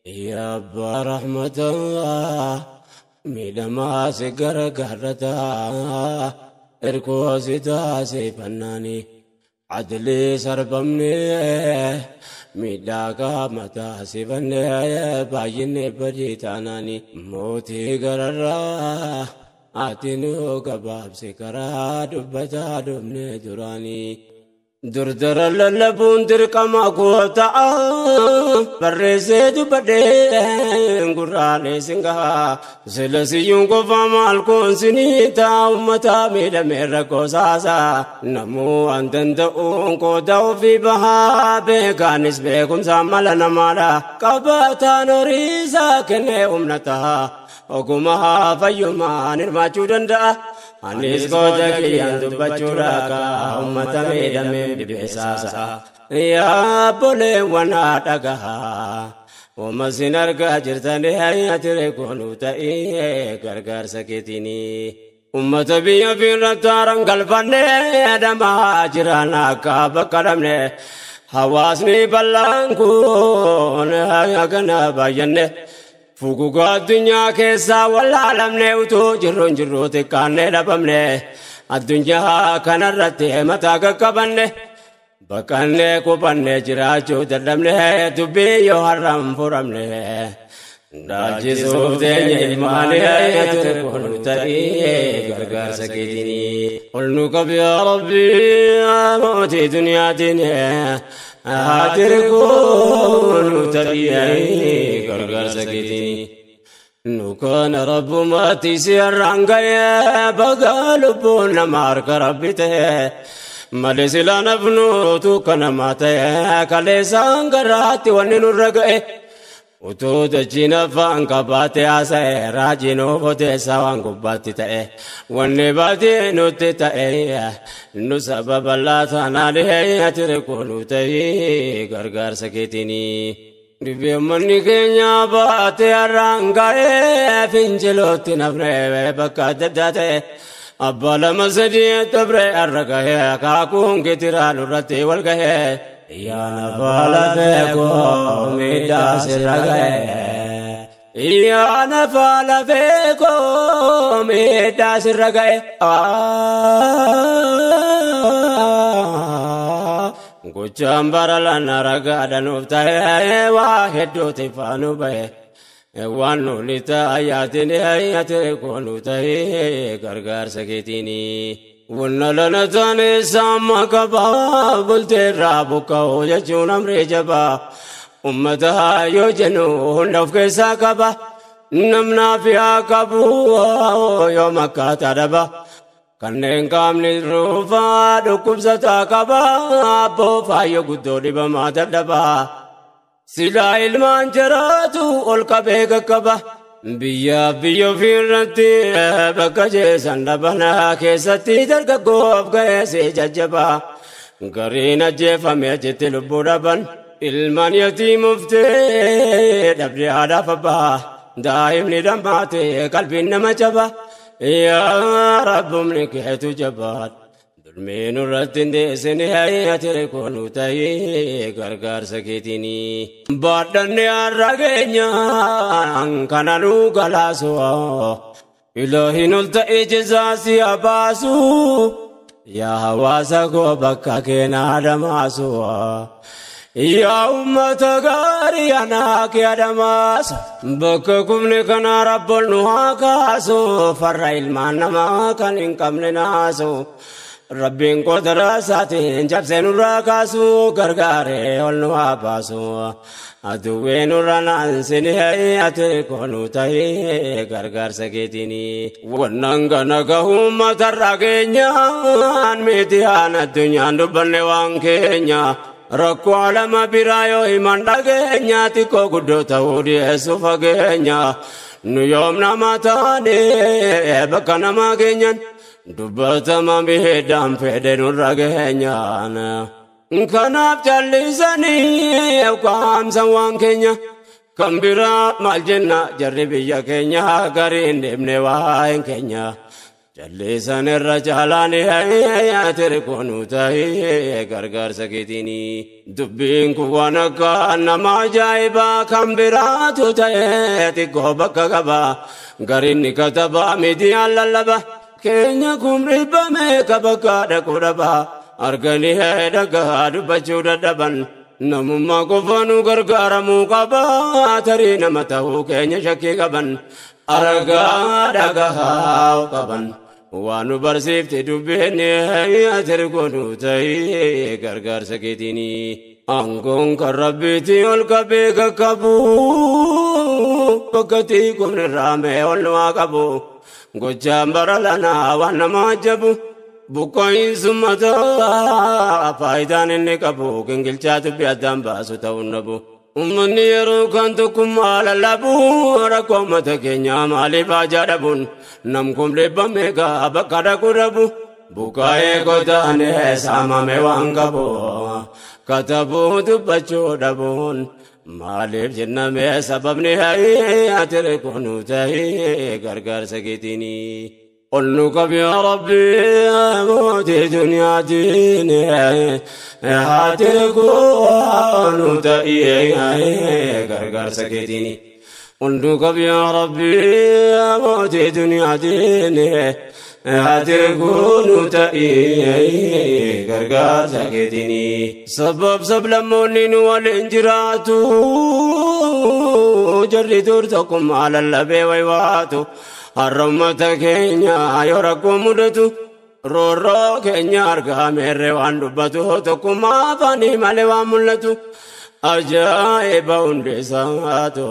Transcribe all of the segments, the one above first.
يا برحمة الله ميدما سكر كرتا إركوزي تاسي فناني عدلي سربمني ميداكا متا سيفني بايني بريتاناني موتي قررا آتينو كباب سكرا دبتا دبني دراني دردر للبون دركما قوتا برسي دبدي قراني سنغا سلسيون قفامال كون سنيتا أمتا ميدا ميركو ساسا نمو أنتن دعون قدو في بها بيكانس بيكم سامل نمالا كباتا نوريسا كنه أمنتا Ogumaha fayyuma nirmaachuu danda'a anis goota kiyyaan dubbachuu ka ummata miidhamee dhibeessaasa yaa boleewwan dhagaha uumma sin argaa jirtanii hayyatire koonuu ta'ee gargaarsa keetiini ummata biyya fiirratti haaran galfannee adamaa jiran akka bakka dhabne hawaasni bal'aan kun hagana baay'anne fuguga addunyaa keessaa wallaalamne utuu jirroon jirrooti kaannee dhabamne addunyaa kanarratti mataa qaqqabanne baqqannee qubanne jiraachuu dadhabne dubbii yoo har'aan furamne daachisuuf teenya ilmaanii ture kun ta'ee gargaarsa keetiini ol nu qabi yaa rabbii mootii duniyaatiin هاتركون تبيعي غرغر سكتيني نكون رب ما تسير عنقيا بقالبون مارك ربته ملسلا نفنو توكنا ماتيا كاليسان قراتي وننو الرقائي utuu dachina faan qabaate haasa'e raajinoo boteessa waan gubbaatti ta'e wanni baatee nutti ta'e nu sababa laataanaalee atire koonu ta'e gargaarsa keetiini dhibbeemmanni keenya baate har'aan ga'ee fincilootti nafnee bakka adda addaa ta'e abbaa lama sadii dabre har'a ga'ee akaakuun gitiraan irratti wal ga'ee يا نفال فيكو ميدا سرقه يا نفال فيكو ميدا سرقه قجام برلنا رقادا نفتح واحد تفانو به وانو لتا آياتني آياتي كونو تهي غرغر سكتيني ونلنا تاني سامع كبا بولت رابو كاو يجون أمري جبا أمتها يوجنو نفك ساكبا نمنا فيها كبو يوم كاتربا كنن كامل روفا دكوب ستا كبا أبو فايو كدوري بما تدبا سلا إلمان جراتو الكبه كبا بيا بيو فيرتي بكجي سندبنا كيستي دركوب كيسي ججبا غرينا جيفا ميجت لبوربن المان يتيم مفتي دبري هذا فبا دائم ندماتي قلبي نمجبا يا رب منك هتو جبات دلمين الرتين دي سنهاية تركونو تاي غرغر سكيتيني بادن الرغينيا انكنانو غلاسو إلهي نلت إجزاسي أباسو يا هواسكو بكا كينا دماسو يا أمة غاري أنا كي دماسو بككم لكنا رب النهاكاسو فرع المانما كان إنكم لناسو ربين قدر ساتين جب سنورا كاسو غرغاري ولنوا باسو أدوين رانان سنهاي أتكونو تاي غرغر سكيتيني وننغنغهم مترغينيا ميتيان الدنيا دبن وانكينيا ركو علم برايو إيمان دغينيا تيكو غدو تاودي سوفغينيا نيوم نماتاني بكنا ماغينيا دبتما بهدام فدن رغينيا كناب جلسني وقام سوان كينيا كمبرا مالجنا جربي يا كينيا غارين دمني واين كينيا jallisan irra caalaan ati koonu ta'ee gargaarsa keetiini dubbiin kun waan akka nama ajaa'ibaa kan biraatu ta'ee xiqqoo bakka qaba garinni katabaa midiyaan lallaba keenya kun dhibbame ka bakka dhaquu dhaba arganii dhagaa dubbachuu dadhaban namummaa qofaanuu gargaaramuu qaba tarii nama ta'uu keenya shakkii qaban argaa dhagaa qaban waan nu barsiifte dubbiin ati koonu ta'ee gargaarsa keetiini aangoon kan rabbiitti ol qabee qaqqabu bakkatii kun irraa mee ol waa qabu gochaan bara lanaa waan nama ajabu buqqaa'insummataa faayidaan inni qabu gingilchaa dubbii addaan baasu ta'uu nabu ummanni yeroo kan tokkummaa lallabu rakkoo uummata keenyaa maaliif haajaa dhabuun nam kun dhibbame gaa bakka dhaquu dhabu buqqaa'ee godaanee saamame waan qabu katabuu dubbachuu dhabuun maaliif jenname sababni ati koonu ta'ee gargaarsa keetiini ol nu qabi yaa rabbi mootii duniyaatiin ati koonu ta'ee gargaarsa keetiini ol nu qabi yaa rabbi mootii duniyaatiin ati koonu ta'ee gargaarsa keetiini sabab sablammoonni nu waliin jiraatu jarri dur tokkummaa lallabee waywaatu har'a uummata keenya yoo rakkoo mudatu roorroo keenya argaa meerre waan dubbatu tokkummaa afaanii malee waan mul'atu ajaa'iba hundeessaatu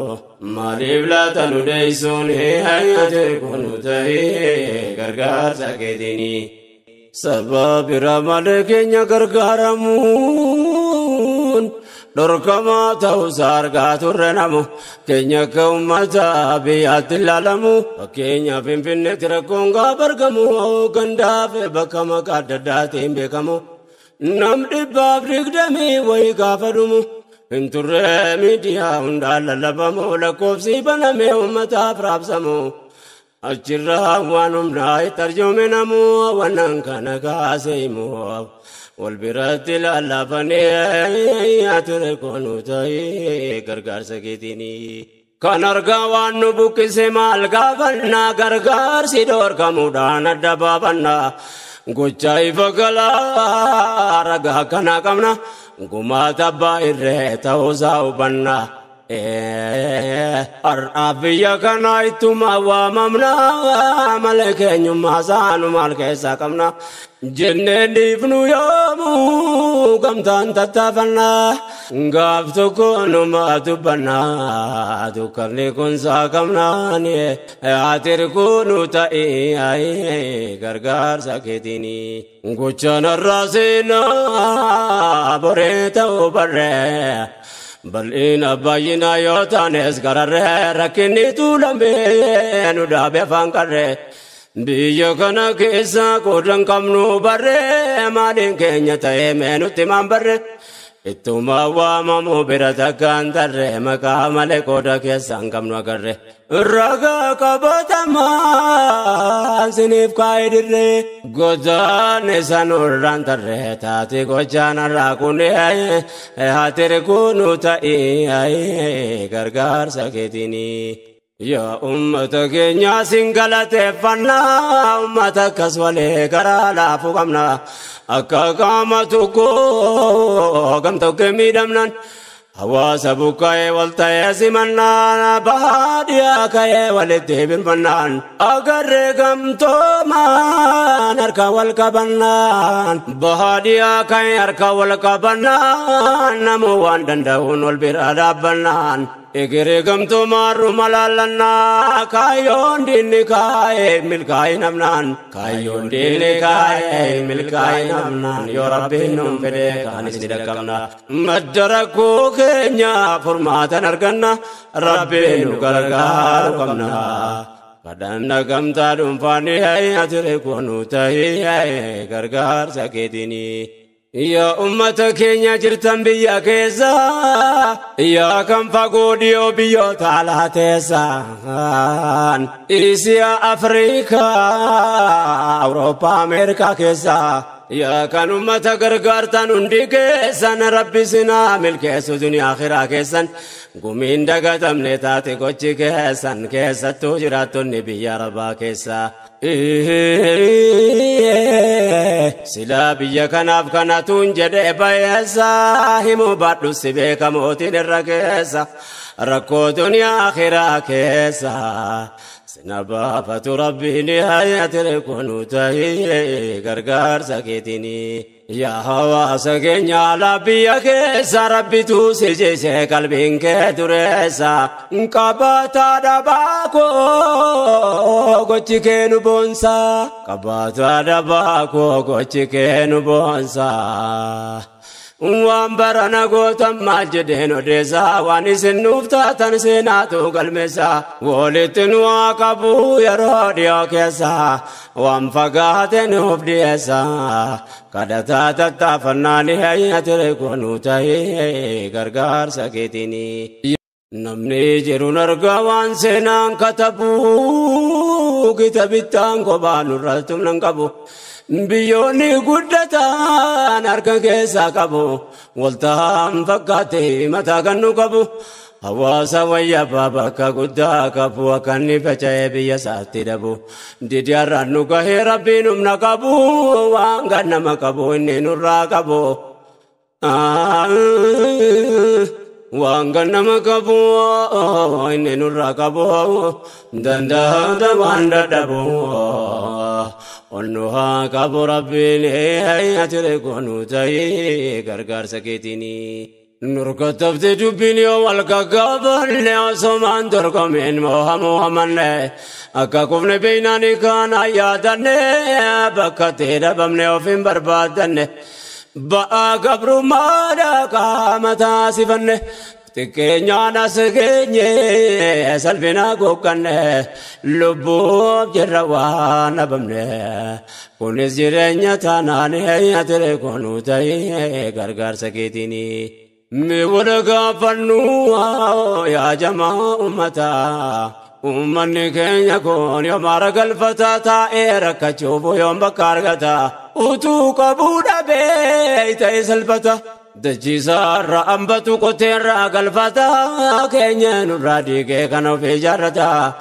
maaliif laata nu deeysuun ati koonu ta'ee gargaarsa keetiini sababira malee keenya gargaaramuun dhorkamaa ta'uusaa argaa turre namu keenya akka uummata biyyaatti ilaalamu fakkeenyaaf Finfinneetti rakkoon gaafa argamu gandaaf bakka maqaa adda addaatiin beekamu nam 120 wayii gaafa dhumu hin turre miidiyaa hundaan lallabamu lakkoofsi banamee uummataaf raabsamu achirraa waan humnaa itti arjoome namu waan kana kaasee himu walbiraatti lallaafanii ati koonu ta'ee gargaarsa keetiini kan argaa waan nu buqqise maal gaafannaa gargaarsi dhorkamuudhaan adda baafannaa gochaa ifa galaa ragaa kana qabna gumaata abbaa irree ta'uusaa hubannaa har'aaf biyya kana ittuma waamamnaa malee keenyummaa isaanu maal keessaa qabna jennee dhiifnu yoomuu gamtaan tattaafannaa gaaf tokko numa dubbannaa dukkanni kun saaqamnaan ati koonu ta'ee gargaarsa keetiini gochaan har'aa seenaa boree ta'uu barree bal'ina baay'inaa yoo taanes gararree rakkinni tuulamee nu dhaabe afaan qarree biyya kana keessa qoodan qabnu barree maaliin keenya ta'ee mee nutti maan barree ittuma waamamu bira takkaan tarree maqaa malee qooda keessaan qabnu agarree ragaa qabatamaa siniif kaa'ee dirree godaan isaan irraan tarree taate gochaan har'aa kun ati koonu ta'ee gargaarsa keetiini yaa ummata keenya sin galateeffannaa ummata akkas walee garaa laafuu qabna akka qaama tokko gamtokke miidhamnan hawaasa buqqa'ee wal ta'ee simannaan baadiyyaa ka'ee walitti birmannaan agarree gamtoomaan harka wal qabannaan baadiyyaa ka'ee harka wal qabannaan namuu waan danda'uun wal bira dhaabbannaan egere gamtoomaan rumalaalannaa kaayyoon diinni kaa'ee milkaa'ee namnaan kaayyoon diinni kaa'ee milkaa'ee namnaan yoo rabbiin nuun fedhe kaanis ni dhaqqabna madda rakkoo keenya furmaatan arganna rabbiin nu gargaaru qabna kadhanna gamtaa dhuunfaanii ati koonu ta'ee gargaarsa keetiini يا أمة كينيا جرتن بيا كيسا يا كم فقوديو بيو تعالى تيسان إيسيا أفريقيا أوروبا أمريكا كيسا يا كان أمة غرغرتن هندي كيسان ربي سنا ملكيسو دنيا آخرة كيسان قومين دقاتم نتاتي كوچي كيسان كيسا توجراتو نبي يا ربا كيسا سلا بيا كناف كناتون جدي بايسا همو بادو سبيكا موتين الركيسا ركو دنيا آخرة كيسا سنبا فتربي نهاية الكون تهي غرغر سكيتني يا هوا سكين على بيا كيسا ربي توسي قلبين كدريسا كباتا دباكو gochi kenu bonsa kabata dabako gochi kenu bonsa Wambarana gotam majideno desa wanisin nufta tan senatu galmesa wolitin wakabu yarodio kesa wamfagaten ufdiesa kadata tattafanani hayatere konutai gargar saketini namni jirun argawan senan katabu kitabitan kobanuratum nangabu biyoni guddatan arkan keessa qabu waltaan fakkaate mataa kan nu qabu hawaasa wayya bakka guddaa qabu akkan ni faca'ee biyya isaatti dhabu didiyaarraan nu gahee rabbiin humna qabu waan gannama qabu inni nurraa qabu waan gannama qabu inni nurraa qabu danda'a waan dadhabu ونها كبر ربي هياتي كونو تاي غرغر سكيتيني نركض في دبيني والكغابر لاسمان دركم ان محمد اكاكم بيناني كان يادن بكتي ربمني وفين بربادن با قبر ما كامتا سفن تكينيا نسكيني سلفنا كوكن لبوب جروانا بمني كونس جرنيا تاناني هياتي كونو تاي غرغر سكيتيني ميولغا فنوا يا جماعة أمتا أمني كينيا كون يوم أرقل فتاتا إيركا تشوفو يوم بكارغتا أتو كبودا بيتا سلفتا دجيسار رأمبتو كتير قلفتا كينيا نرادي كيكانو في جارتا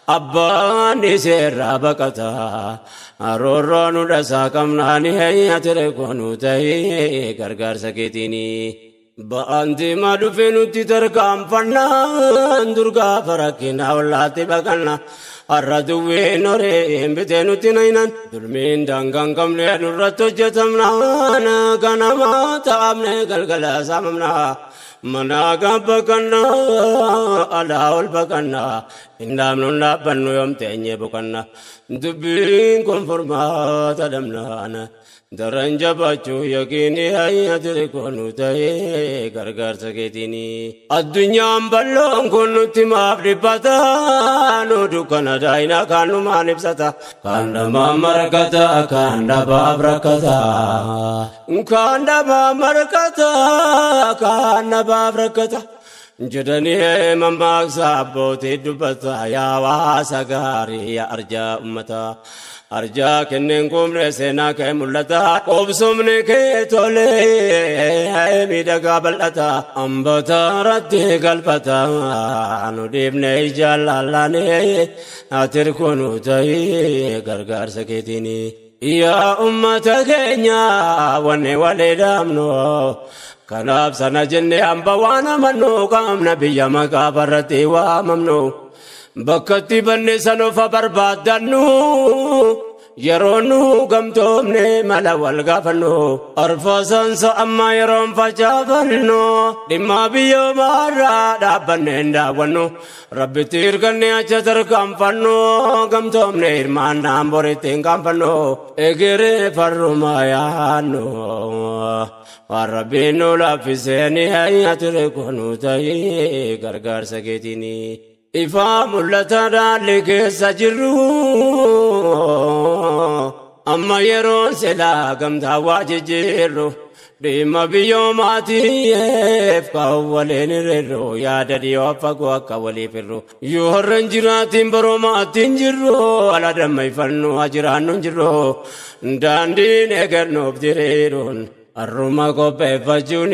أباني سير بكتا أرورو ندسا كمناني هياتي كونو تاي غرغر سكيتيني بانتي ما دفنو تتركام فنان درغا فرقنا ولاتي بكنا الردوين نورين بتنو تنينان درمين دانغان كملي نرتو جتمنا كنا ما تابنا قلقلا سامنا منا كبكنا ألاول بكنا إنام نونا بنو يوم تنيه بكنا دبين كونفورما تدمنا درنجا بچو يقيني هياتي كونو تاي غرغر سكيتيني الدنيا مبلون كونو تماف ربتا نودو كنا داينا كانو ما نبستا كان ما مركتا كان باب ركتا كان ما مركتا كان باب ركتا جدني مماك سابوتي دبتا يا واسغاري يا أرجا أمتا أرجا كننكم رسنا كملتا قبسمني كيتولي ميدا قبلتا أمبتا ردي قلبتا نديبني جلالاني أتركونو تاي غرغر سكيتيني يا أمة كينيا وني ولدامنو كناب سنجني أمبوانا منو كام نبي مكابرتي واممنو بكتي بني سنو فبربادنو يرونو قمتومني ملا والغفنو أرفاسن سأما يرون فجافنو دما بيو مارا دابنين داونو ربي تيركني أجتر كمفنو قمتومني إرمان نامبوريتين كمفنو إغيري فرمايانو وربينو لافسيني هياتي كونو تاي غرغر سكيتيني إفام اللتنا لك سجرو أما يرون سلا قم تواجي جيرو dhimma biyyoomaatiif kaawwaleen irreerroo yaada dhiyoo fagoo akka waliif irroo yoo har'an jiraatiin baroomaattiin jirroo ala dammayfannoo ajiraannoon jirroo daandiin eegannuuf diriiruun arruma qopheeffachuun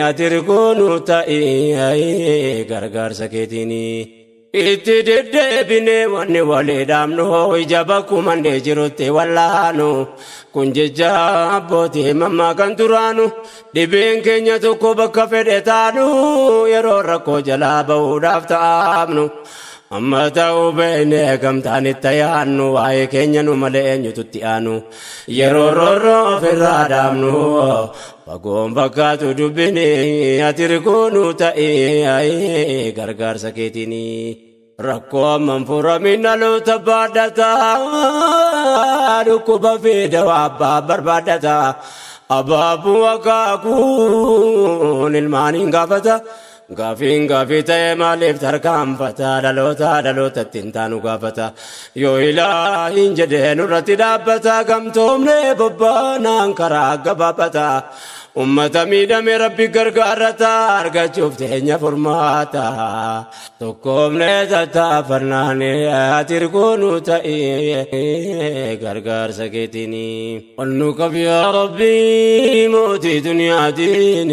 ati rikoonuu ta'ii gargaarsa keetiini. Itti deddeebinee wanni walii dhaabnu ija bakkuma ndee jirutti wallaanu kun jecha abbootii mammaa kan turaanu dhibeen keenya tokko bakka fedhe taanu yeroo rakkoo jalaa ba'uudhaaf ta'aabnu amma ta'uu beeknee gamtaan itti yaannu waa'ee keenya nu malee eenyututti aanu yeroo roorroo ofirraa dhaabnu fagoon fakkaatu dubbini ati rikoonuu ta'ii gargaarsa keetiini. Rakkoo amman furamin dhaloota baadhataa dhukkuba fi dawaa abbaa barbaadataa abaabuu akaakuun ilmaaniin gaafata gaafiin gaafii ta'e maaliif tarkaanfata dhalootatti hin taanu gaafata yoo ilaahin jedhee nurratti dhaabbata gamtoomnee bobbaanaan karaa gabaabata ummata miidhame rabbi gargaarata argachuuf teenya furmaata tokkoomnee tattaafannaan ati rikoonuu ta'ii gargaarsa keetiini ol nu qabi yaa rabbi mootii duniyaatiin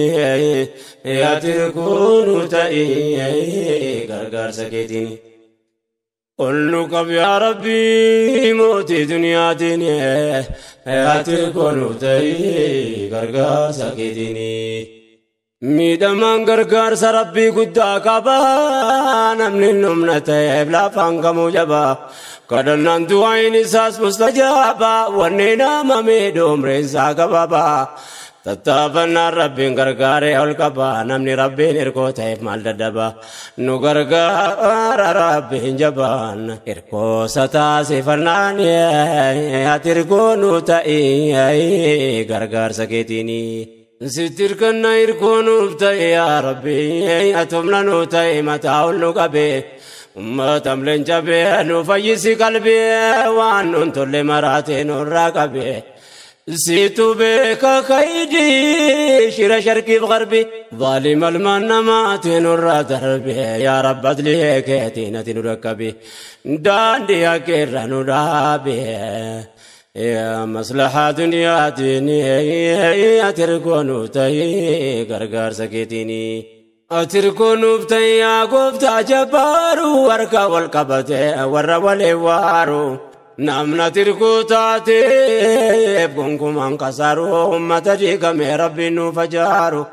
ati rikoonuu ta'ii gargaarsa keetiini ol nu qabi yaa rabbi mootii duniyaatiin ati rikoonuu ta'ii gargaarsa keetiini miidhamaan gargaarsa rabbii guddaa qaba namni humna ta'eef lafaan kamuu jaba kadhannaan du'aayin isaas mustajaaba wanni nama miidhumreensaa qababa tattaafannaan rabbiin gargaaree ol qaba namni rabbiin hirkoo ta'eef maal daddaba nu gargaara rabbiin jabaan hirkoosa taasifannaan ati rikoonuu ta'ii gargaarsa keetiini sittir kanna hirkoonuuf ta'e yaa rabbi atumna nuu ta'e mataa ol nu qabe ummatam leencabe nu fayyisi qalbii waan nun tolle maraatee nurraa qabe situ beeka kaydi shira sharkiif qarbi ظالم المنامات نورا دربي يا رب ادلي كيتينا تنركبي داندي اكير نورابي يا مصلحة دنيا ديني اتركونو تاي غرغر سكيتيني اتركونو بتايا قفتا جبارو وركا والقبته ور ولوارو نامنا تركو تاتي بكم انكسروا امتا ديكم ربي نو فجارو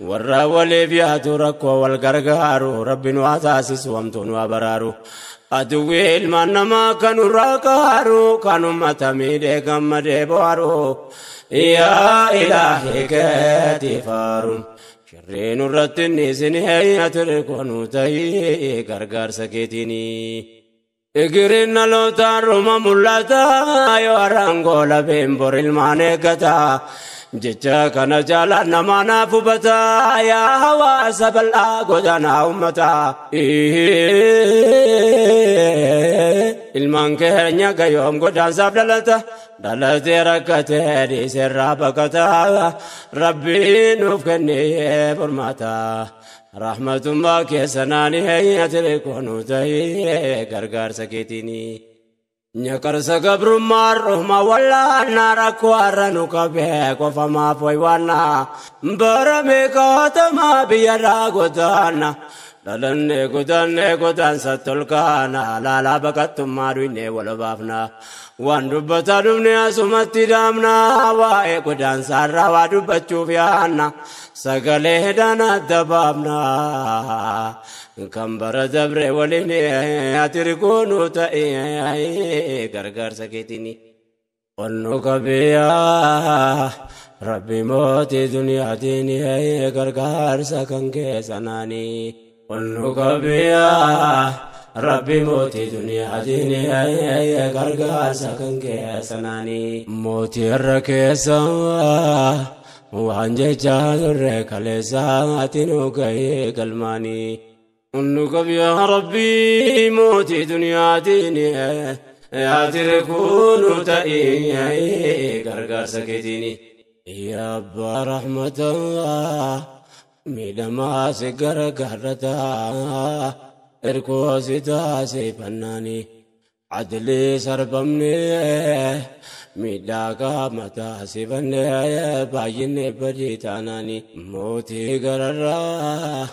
ور ولبياتو ركو والغرغارو ربي نو اساس وامتون وبرارو أدوي المنما كانوا راكارو كانوا متميدي كمدي بوارو يا إلهي كتفارو شرين الرتني سنهي أتركونو تهي غرغر سكيتيني إغرين لو تارو ممولاتا يوارانغو لبيمبور المانيكتا جتا كان جالا نمانا فبتا يا هوا سبلا غدانا أمتا ilmaan keenya gayoom godaansaaf dhalatee rakkatee dhiisirraa baqataa rabbiin nuuf kennee furmaata rahmatummaa keessanaan ati rikoonuu ta'ii gargaarsa keetiini nyakarsa gabrummaan ruhma wallaannaa rakkoo har'a nu qabee qofamaaf waywaannaa barame kaatamaa biyyarraa godaanna dhalanne godaansa tolkaana laalaa baqattummaa dhuyne walabaafna waan dubbataa dhufne asumatti dhaamna waa'ee godaansaarraa waa dubbachuuf yaanna sagalee danaadda baafna kan bara dabre waliin ati rikoonuu ta'ii gargaarsa keetiini ol nu qabiyaa rabbi mootii duniyaatiin gargaarsa kan keessanaanii ol nu qabiyaa rabbi mootii duniyaatiin gargaarsa kan keessanaanii mootii irra keessa waan jechaa turre kaleessaa ati nu gahee galmaanii ol nu qabiyaa rabbi mootii duniyaatiin ati rikoonuu ta'ii gargaarsa keetiini يا أبا رحمة ميدما سكر كرتا إركو ستا سيفناني عدلي سربمني ميداكا متا سيفني بايني بديتاناني موتي قررا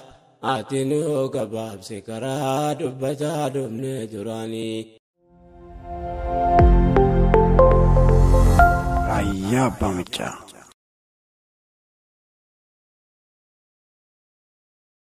آتنو كباب سكرا دبتا دمني دراني رايا بامچا